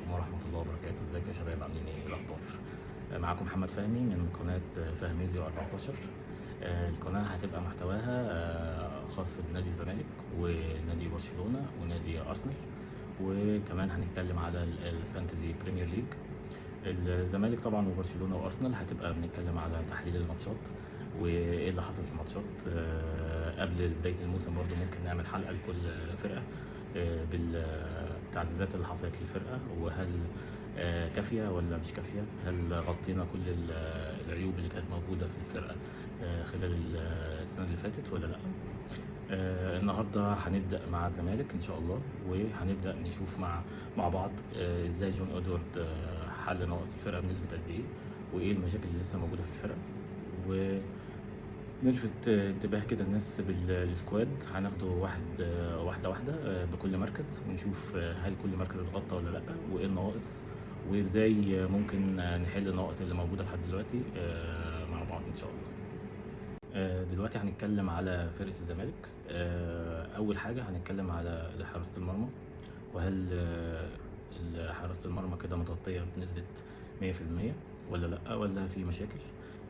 عليكم ورحمة الله وبركاته. ازيكم يا شباب؟ عاملين ايه؟ الأخبار؟ معاكم محمد فهمي من قناة فهميزيو 14. القناة هتبقى محتواها خاص بنادي الزمالك ونادي برشلونة ونادي أرسنال، وكمان هنتكلم على الفانتزي بريمير ليج. الزمالك طبعا وبرشلونة وأرسنال هتبقى بنتكلم على تحليل الماتشات وايه اللي حصل في الماتشات. قبل بداية الموسم برضو ممكن نعمل حلقة لكل فرقة بالتعزيزات اللي حصلت للفرقة، وهل كافية ولا مش كافية، هل غطينا كل العيوب اللي كانت موجودة في الفرقة خلال السنة اللي فاتت ولا لأ. النهارده هنبدأ مع الزمالك إن شاء الله، وهنبدأ نشوف مع بعض إزاي جون إدوارد حل نواقص الفرقة بنسبة قد إيه، وإيه المشاكل اللي لسه موجودة في الفرقة، ونلفت انتباه كده الناس بالسكواد. هناخده واحدة واحدة بكل مركز، ونشوف هل كل مركز اتغطى ولا لأ، وإيه النواقص، وإزاي ممكن نحل النواقص اللي موجودة لحد دلوقتي مع بعض إن شاء الله. دلوقتي هنتكلم على فرقة الزمالك. أول حاجة هنتكلم على حراسة المرمى، وهل حراسة المرمى كده متغطية بنسبة 100% ولا لأ، ولا في مشاكل.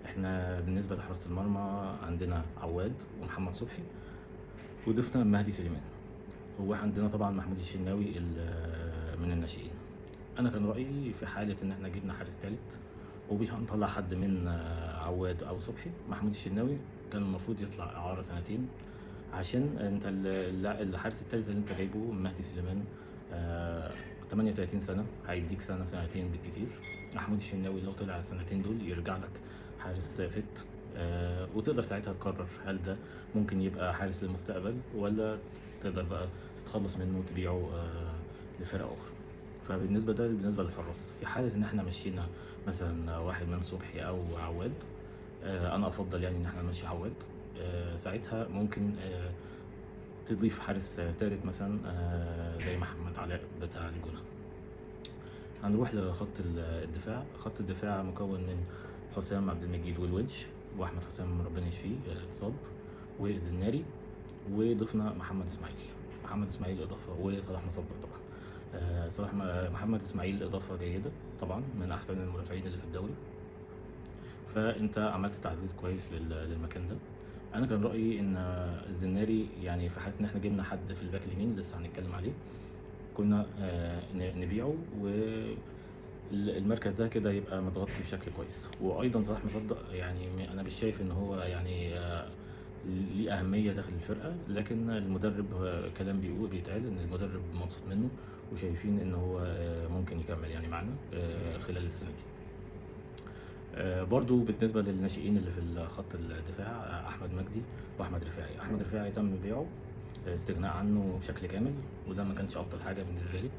احنا بالنسبة لحراسة المرمى عندنا عواد ومحمد صبحي، وضفنا مهدي سليمان، وعندنا طبعا محمود الشناوي من الناشئين. انا كان رأيي في حالة ان احنا جبنا حارس ثالث ومش هنطلع حد من عواد او صبحي، محمود الشناوي كان المفروض يطلع اعاره سنتين، عشان انت الحارس الثالث اللي انت جايبه مهدي سليمان 38 سنه، هيديك سنه سنتين بالكثير. محمود الشناوي لو طلع السنتين دول يرجع لك حارس فت، وتقدر ساعتها تقرر هل ده ممكن يبقى حارس للمستقبل، ولا تقدر بقى تتخلص منه وتبيعه لفرقه اخرى. بالنسبه للحراس، في حاله ان احنا مشينا مثلا واحد من صبحي او عواد، انا افضل يعني ان احنا نمشي عواد. ساعتها ممكن تضيف حارس تالت مثلا زي محمد علاء بتاع الجونة. هنروح لخط الدفاع. خط الدفاع مكون من حسام عبد المجيد والونش، واحمد حسام ربنا يشفيه اتصاب، والزناري، وضفنا محمد اسماعيل اضافه، وصلاح مصدق طبعا. محمد اسماعيل اضافه جيده طبعا، من احسن المدافعين اللي في الدوري، فانت عملت تعزيز كويس للمكان ده. انا كان رايي ان الزناري يعني في حاله ان احنا جبنا حد في الباك اليمين لسه هنتكلم عليه، كنا نبيعه، والمركز ده كده يبقى متغطي بشكل كويس. وايضا صلاح مصدق يعني انا مش شايف ان هو يعني ليه اهميه داخل الفرقه، لكن المدرب كلام بيتقال ان المدرب مبسوط منه، وشايفين ان هو ممكن يكمل يعني معنا خلال السنه دي. برضو بالنسبة للناشئين اللي في خط الدفاع، أحمد مجدي وأحمد رفاعي. أحمد رفاعي تم بيعه، استغناء عنه بشكل كامل، وده ما كانش أفضل حاجة بالنسبة لي.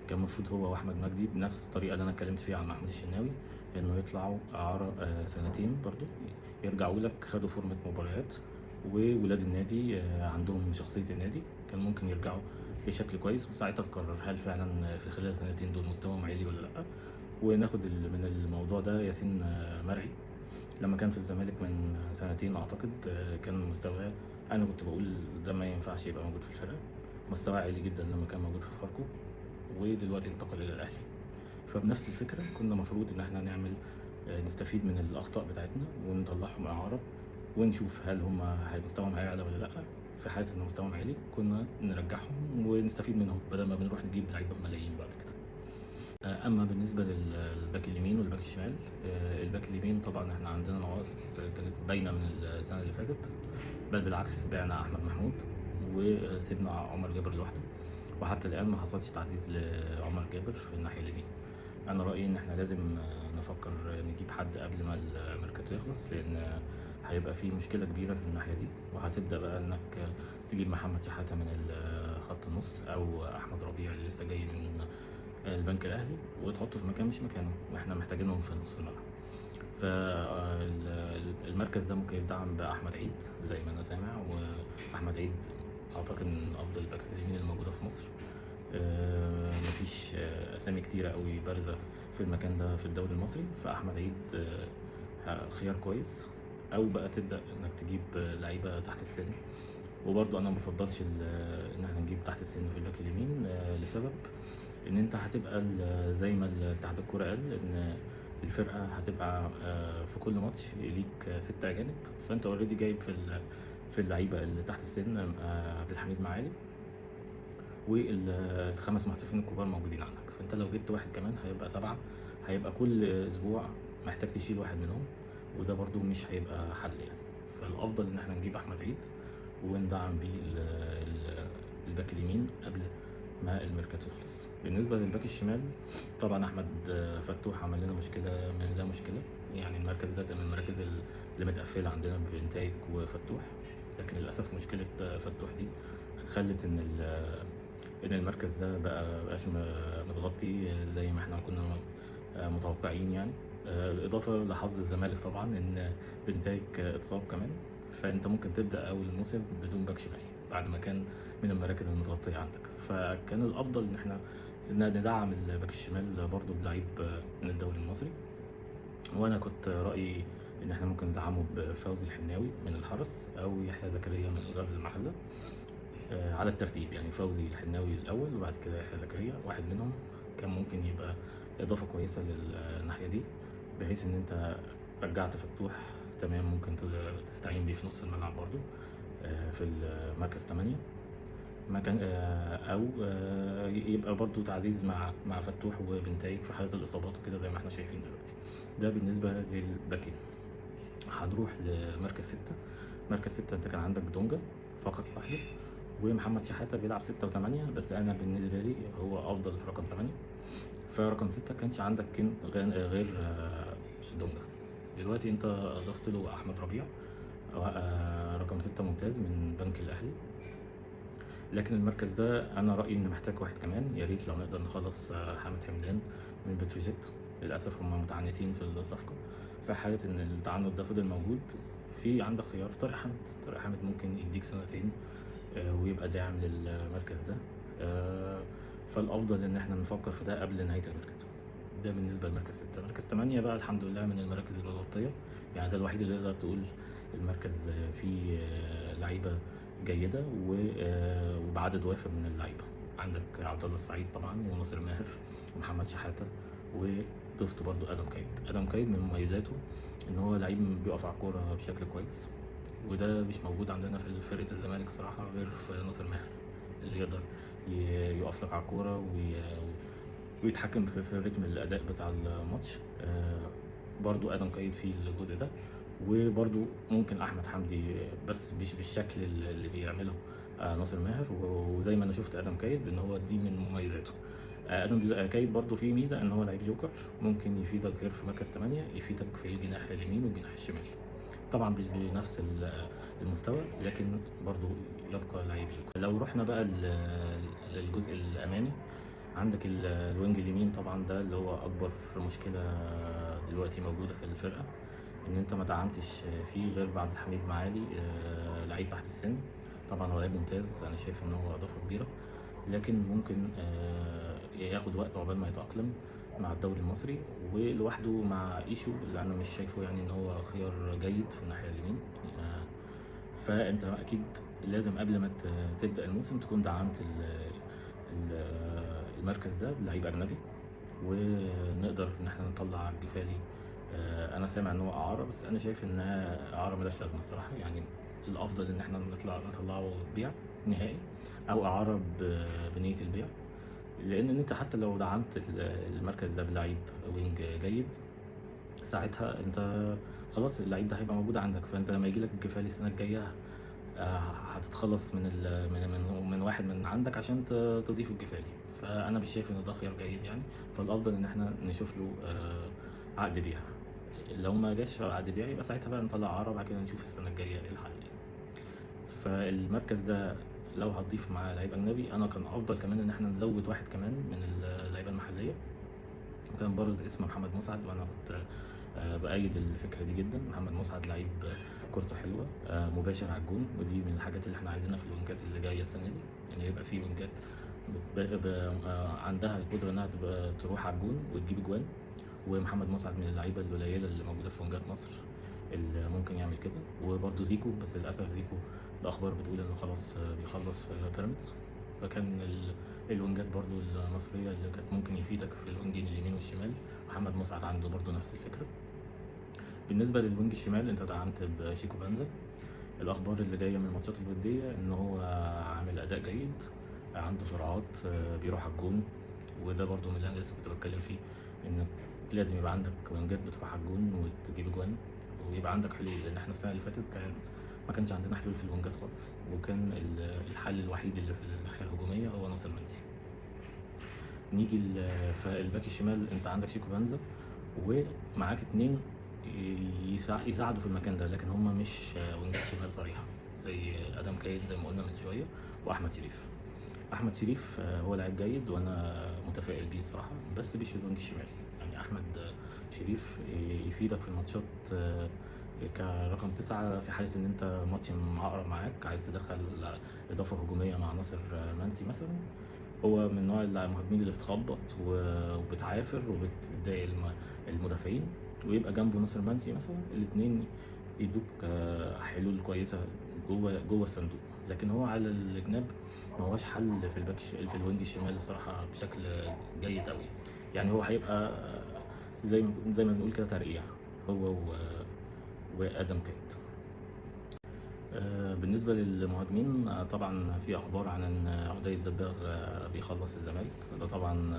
كان المفروض هو وأحمد مجدي بنفس الطريقة اللي أنا اتكلمت فيها عن محمود الشناوي، إنه يطلعوا إعارة سنتين برضو، يرجعوا لك خدوا فورمة مباريات، وولاد النادي عندهم شخصية النادي، كان ممكن يرجعوا بشكل كويس، وساعتها تقرر هل فعلا في خلال السنتين دول مستواهم عالي ولا لأ. وناخد من الموضوع ده ياسين مرعي، لما كان في الزمالك من سنتين اعتقد كان مستواه، انا كنت بقول ده ما ينفعش يبقى موجود في الفرقه، مستواه عالي جدا لما كان موجود في فاركو، ودلوقتي انتقل الى الاهلي. فبنفس الفكره كنا المفروض ان احنا نعمل نستفيد من الاخطاء بتاعتنا ونطلعهم اعاره، ونشوف هل هم مستواهم هيعلى ولا لا. في حاله ان مستواهم عالي كنا نرجعهم ونستفيد منهم، بدل ما بنروح نجيب لعيبه بملايين بعد كده. اما بالنسبه للباك اليمين والباك الشمال، الباك اليمين طبعا احنا عندنا نواقص كانت باينه من السنه اللي فاتت، بل بالعكس بعنا احمد محمود وسيبنا عمر جابر لوحده، وحتى الان ما حصلش تعزيز لعمر جابر في الناحيه اليمين. انا رايي ان احنا لازم نفكر نجيب حد قبل ما الميركاتو يخلص، لان هيبقى في مشكله كبيره في الناحيه دي، وهتبدا بقى انك تجيب محمد شحاته من خط النص، او احمد ربيع اللي لسه جاي من البنك الاهلي، وتحطه في مكان مش مكانه، واحنا محتاجينهم في نص الملعب. فالمركز ده ممكن يدعم باحمد عيد زي ما انا سامع، واحمد عيد اعتقد من افضل الباكات اليمين الموجوده في مصر. مفيش اسامي كتيره قوي بارزه في المكان ده في الدوري المصري، فاحمد عيد خيار كويس. او بقى تبدا انك تجيب لعيبه تحت السن، وبرضو انا ما بفضلش ان احنا نجيب تحت السن في الباك اليمين لسبب إن أنت هتبقى زي ما اتحاد الكورة قال إن الفرقة هتبقى في كل ماتش ليك 6 أجانب، فأنت already جايب في اللعيبة اللي تحت السن عبد الحميد معالي وال5 محترفين الكبار موجودين عندك، فأنت لو جبت واحد كمان هيبقى 7، هيبقى كل أسبوع محتاج تشيل واحد منهم، وده برضو مش هيبقى حل يعني. فالأفضل إن احنا نجيب أحمد عيد وندعم بيه الباك اليمين قبل ما الميركاتو يخلص. بالنسبة للباك الشمال طبعا أحمد فتوح عمل لنا مشكلة من لا مشكلة، يعني المركز ده كان من المراكز اللي متقفلة عندنا بإنتاج وفتوح، لكن للأسف مشكلة فتوح دي خلت إن المركز ده مبقاش متغطي زي ما احنا كنا متوقعين يعني. بالإضافة لحظ الزمالك طبعا إن بنتايج اتصاب كمان، فأنت ممكن تبدأ أول الموسم بدون باك شمال بعد ما كان من المراكز المتغطية عندك، فكان الأفضل إن احنا ندعم الباك الشمال برضو بلعيب من الدوري المصري. وأنا كنت رأيي إن احنا ممكن ندعمه بفوزي الحناوي من الحرس أو يحيى زكريا من غزل المحلة على الترتيب، يعني فوزي الحناوي الأول وبعد كده يحيى زكريا، واحد منهم كان ممكن يبقى إضافة كويسة للناحية دي، بحيث إن أنت رجعت فتوح تمام ممكن تستعين بيه في نص الملعب برضو في المركز 8 مكان أو يبقى برضو تعزيز مع فتوح وبنتايج في حالة الإصابات وكده زي ما احنا شايفين دلوقتي. ده بالنسبة للباكين. هنروح لمركز 6. مركز 6 أنت كان عندك دونجا فقط لوحده، ومحمد شحاتة بيلعب 6 و8، بس أنا بالنسبة لي هو أفضل في رقم 8. فرقم 6 كانش عندك غير دونجا. دلوقتي أنت أضفت له أحمد ربيع رقم 6 ممتاز من بنك الأهلي، لكن المركز ده أنا رأيي إن محتاج واحد كمان، يا ريت لو نقدر نخلص حامد حمدان من بتروجيت. للأسف هم متعنتين في الصفقة، في حالة إن التعنت ده فضل موجود في عندك خيار طارق حامد. طارق حامد ممكن يديك سنتين ويبقى داعم للمركز ده، فالأفضل إن احنا نفكر في ده قبل نهاية الميركاتو. ده بالنسبة لمركز 6. مركز 8 بقى الحمد لله من المراكز المتغطية، يعني ده الوحيد اللي تقدر تقول المركز فيه لعيبة جيدة وبعدد وافر من اللعيبة. عندك عبد الله السعيد طبعا وناصر ماهر ومحمد شحاتة، وضفت برضو آدم كايد من مميزاته إن هو لعيب بيقف على الكورة بشكل كويس، وده مش موجود عندنا في فرقة الزمالك صراحة غير في ناصر ماهر، اللي يقدر يقف لك على الكورة ويتحكم في رتم الأداء بتاع الماتش. برضو آدم كايد في الجزء ده، وبرضو ممكن أحمد حمدي بس مش بالشكل اللي بيعمله ناصر ماهر، وزي ما أنا شفت آدم كايد إن هو دي من مميزاته. آدم كايد برضو فيه ميزة إن هو لعيب جوكر، ممكن يفيدك غير في مركز 8، يفيدك في الجناح اليمين والجناح الشمال، طبعا مش بنفس المستوى لكن برضو يبقى لعيب جوكر. لو رحنا بقى للجزء الأمامي، عندك الوينج اليمين طبعا ده اللي هو أكبر مشكلة دلوقتي موجودة في الفرقة، إن أنت ما دعمتش فيه غير بعد الحميد معالي لعيب تحت السن. طبعا هو لعيب ممتاز، أنا شايف إن هو إضافة كبيرة، لكن ممكن ياخد وقت عقبال ما يتأقلم مع الدوري المصري، ولوحده مع إيشو اللي أنا مش شايفه يعني إن هو خيار جيد في الناحية اليمين. فأنت أكيد لازم قبل ما تبدأ الموسم تكون دعمت المركز ده بلعيب أجنبي، ونقدر إن احنا نطلع الجفالي. أنا سامع إن هو إعارة، بس أنا شايف إنها إعارة ملهاش لازمة الصراحة، يعني الأفضل إن احنا نطلعه بيع نهائي أو إعارة بنية البيع، لأن أنت حتى لو دعمت المركز ده بلعيب وينج جيد ساعتها أنت خلاص اللعيب ده هيبقى موجود عندك، فأنت لما يجيلك الجفالي السنة الجاية هتتخلص من من واحد من عندك عشان تضيف الجفالي، فأنا مش شايف إن ده خيار جيد يعني. فالأفضل إن احنا نشوف له عقد بيع، لو ما جاش عقد بيع يبقى ساعتها بقى نطلع إعارة وبعد كده نشوف السنة الجاية إيه الحل يعني. فالمركز ده لو هتضيف معاه لعيب أجنبي أنا كان أفضل كمان إن احنا نزود واحد كمان من اللعيبة المحلية، وكان برز اسم محمد مسعد، وأنا كنت بأيد الفكرة دي جدا. محمد مسعد لعيب كورته حلوة مباشر على الجون، ودي من الحاجات اللي احنا عايزينها في الوينجات اللي جاية السنة دي، يعني يبقى في وينجات عندها القدرة إنها تبقى تروح على الجون وتجيب أجوان، ومحمد مسعد من اللعيبة القليلة اللي موجودة في وينجات مصر اللي ممكن يعمل كده. وبرده زيكو، بس للأسف زيكو الأخبار بتقول إنه خلاص بيخلص في بيراميدز، فكان الوينجات برضو المصرية اللي كانت ممكن يفيدك في الوينجين اليمين والشمال. محمد مسعد عنده برضو نفس الفكرة. بالنسبة للوينج الشمال انت دعمت بشيكو بنزا. الأخبار اللي جاية من الماتشات الودية إن هو عامل أداء جيد، عنده سرعات، بيروح على الجون. وده برضو من اللي أنا لسه كنت بتكلم فيه، إنك لازم يبقى عندك وينجات بتروح على الجون وتجيب أجوان ويبقى عندك حلول، لأن احنا السنة اللي فاتت ما كانش عندنا حلول في الوينجات خالص، وكان الحل الوحيد اللي في الناحية الهجومية هو ناصر منسي. نيجي فالباك الشمال انت عندك شيكو بنزا ومعاك اتنين يساعدوا في المكان ده، لكن هم مش وينجات شمال صريحة زي ادم كايد زي ما قلنا من شوية واحمد شريف. احمد شريف هو لاعب جيد وانا متفائل بيه الصراحة، بس مش الوينج الشمال. يعني احمد شريف يفيدك في الماتشات كرقم 9 في حالة ان انت ماتش معقرب معاك عايز تدخل اضافة هجومية مع ناصر منسي مثلا. هو من نوع المهاجمين اللي بتخبط وبتعافر وبتضايق المدافعين، ويبقى جنبه ناصر منسي مثلا، الاثنين يدوك حلول كويسه جوه الصندوق. لكن هو على الجناب ما هوش حل في في الوينج الشمال الصراحه بشكل جيد قوي. يعني هو هيبقى زي ما بنقول كده ترقيع هو وادم كات. بالنسبة للمهاجمين طبعا في أخبار عن إن عقدي الدباغ بيخلص الزمالك. ده طبعا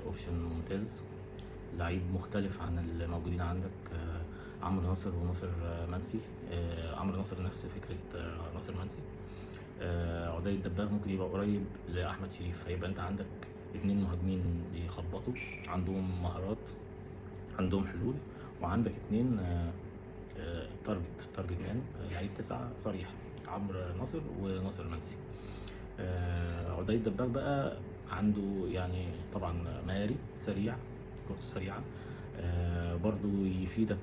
أوبشن ممتاز، لعيب مختلف عن الموجودين عندك عمرو ناصر وناصر منسي. عمرو ناصر نفس فكرة ناصر منسي. عقدي الدباغ ممكن يبقى قريب لأحمد شريف، فيبقى أنت عندك اتنين مهاجمين بيخبطوا، عندهم مهارات، عندهم حلول، وعندك اتنين تارجت مان، لعيب 9 صريح، عمرو ناصر وناصر منسي. عقدي الدباغ بقى عنده يعني طبعا مهاري سريع، كورته سريعة، برضو يفيدك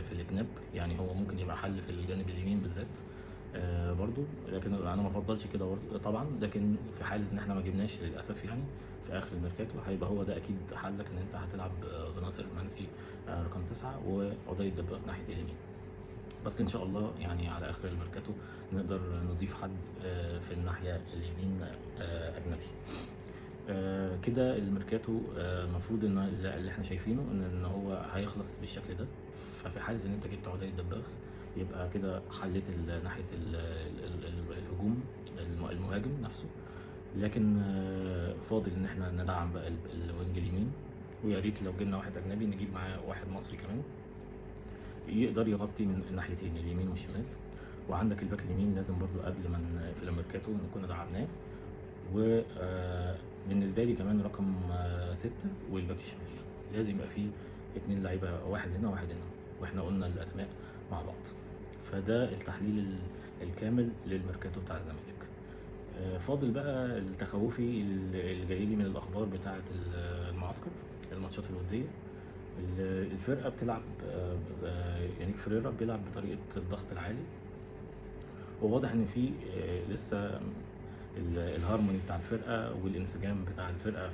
في الجناب. يعني هو ممكن يبقى حل في الجانب اليمين بالذات برضو، لكن انا ما افضلش كده طبعا. لكن في حاله ان احنا ما جبناش للاسف يعني في اخر الميركاتو هيبقى هو ده اكيد حلك، ان انت هتلعب بناصر منسي رقم 9 وعقدي الدباغ ناحيه اليمين. بس ان شاء الله يعني على اخر الميركاتو نقدر نضيف حد في الناحيه اليمين اجنبي. كده الميركاتو المفروض ان اللي احنا شايفينه ان هو هيخلص بالشكل ده. ففي حاله ان انت جبت عقدي الدباغ يبقى كده حليت ناحيه الهجوم، المهاجم نفسه. لكن فاضل ان احنا ندعم بقى الوينج اليمين، ويا ريت لو جبنا واحد اجنبي نجيب معاه واحد مصري كمان يقدر يغطي من الناحيتين اليمين والشمال. وعندك الباك اليمين لازم برضو قبل ما في الميركاتو نكون دعمناه. وبالنسبة لي كمان رقم 6 والباك الشمال لازم يبقى فيه اتنين لعيبة، واحد هنا واحد هنا، واحنا قلنا الأسماء مع بعض. فده التحليل الكامل للميركاتو بتاع الزمالك. فاضل بقى التخوفي اللي جاي لي من الأخبار بتاعة المعسكر، الماتشات الودية. الفرقة بتلعب يانيك فريرا بيلعب بطريقة الضغط العالي، وواضح ان في لسه الهارموني بتاع الفرقه والانسجام بتاع الفرقه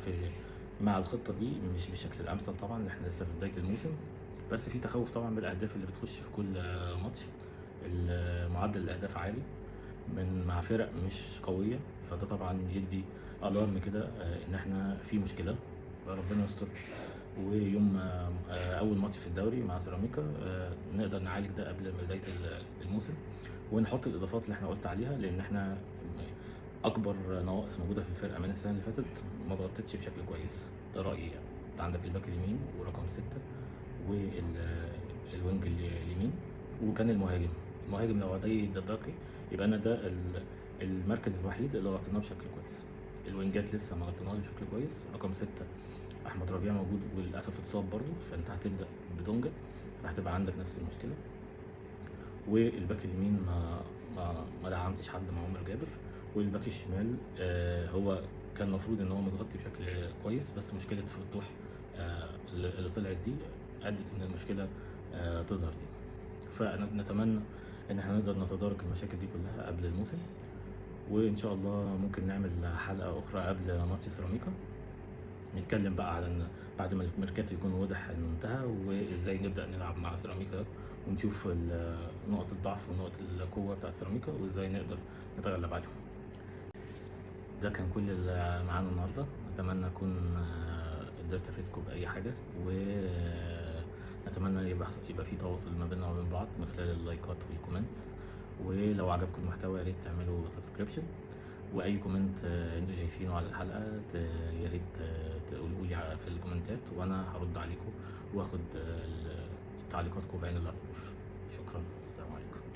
مع الخطه دي مش بالشكل الامثل طبعا، احنا لسه في بدايه الموسم. بس في تخوف طبعا بالاهداف اللي بتخش في كل ماتش. معدل الاهداف عالي مع فرق مش قويه، فده طبعا يدي الارم كده ان احنا في مشكله. ربنا يستر ويوم اول ماتش في الدوري مع سيراميكا نقدر نعالج ده قبل بدايه الموسم، ونحط الاضافات اللي احنا قلت عليها، لان احنا اكبر نواقص موجوده في الفرقه من السنه اللي فاتت ما اتغطتش بشكل كويس. ده رايي يعني. انت عندك الباك اليمين ورقم 6 والوينج اليمين، وكان المهاجم لو عدي الدباقي يبقى انا ده المركز الوحيد اللي غطيناه بشكل كويس. الوينجات لسه ما غطيناهاش بشكل كويس. رقم 6 احمد ربيع موجود وللاسف اتصاب برضه، فانت هتبدا بدونجا فهتبقى عندك نفس المشكله. والباك اليمين ما دعمتش حد مع عمر جابر. والباك الشمال هو كان المفروض ان هو متغطي بشكل كويس، بس مشكله فتوح اللي طلعت دي ادت ان المشكله تظهر دي. فنتمنى ان احنا نقدر نتدارك المشاكل دي كلها قبل الموسم، وان شاء الله ممكن نعمل حلقه اخرى قبل ماتش سيراميكا نتكلم بقى على ان بعد ما الميركاتو يكون واضح انه انتهى وازاي نبدا نلعب مع سيراميكا، ونشوف نقط الضعف ونقط القوه بتاعت سيراميكا وازاي نقدر نتغلب عليهم. ده كان كل اللي معانا النهارده، أتمنى أكون قدرت أفيدكم بأي حاجة، ونتمنى يبقى في تواصل ما بيننا وما بين بعض من خلال اللايكات والكومنتس، ولو عجبكم المحتوى يا ريت تعملوا سبسكريبشن، وأي كومنت انتوا شايفينه على الحلقة يا ريت تقولوا لي في الكومنتات، وأنا هرد عليكم وآخد تعليقاتكم بعين الاعتبار. شكرا، السلام عليكم.